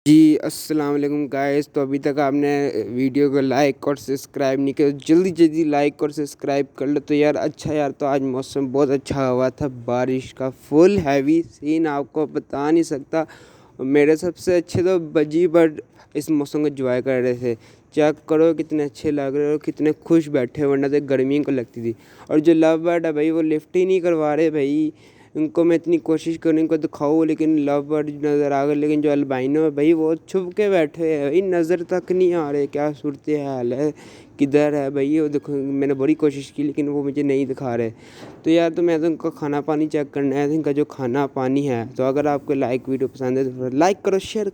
जी, अस्सलाम वालेकुम गाइस। तो अभी तक आपने वीडियो को लाइक और सब्सक्राइब नहीं किया तो जल्दी-जल्दी लाइक और सब्सक्राइब कर लो। तो यार अच्छा यार, तो आज मौसम बहुत अच्छा हुआ था, बारिश का फुल हैवी सीन आपको बता नहीं सकता। मेरे सबसे अच्छे तो बजी बट इस मौसम को एंजॉय कर रहे थे। चेक करो कितने अच्छे लग रहे हो, कितने खुश बैठे, वरना तो गर्मी को लगती थी। और जो लव बर्ड है भाई, वो लिफ्ट ही नहीं करवा रहे भाई। उनको मैं इतनी कोशिश करूँ इनको दिखाऊँ, लेकिन लव बर्ड नज़र आ गए। लेकिन जो अल्बाइनो है भाई, वो छुप के बैठे हैं भाई, नज़र तक नहीं आ रहे। क्या सूरत हाल है, किधर है भाई? वो देखो, मैंने बड़ी कोशिश की लेकिन वो मुझे नहीं दिखा रहे। तो यार, तो मैं तो उनका खाना पानी चेक करना है, इनका जो खाना पानी है। तो अगर आपको लाइक वीडियो पसंद है तो लाइक करो, शेयर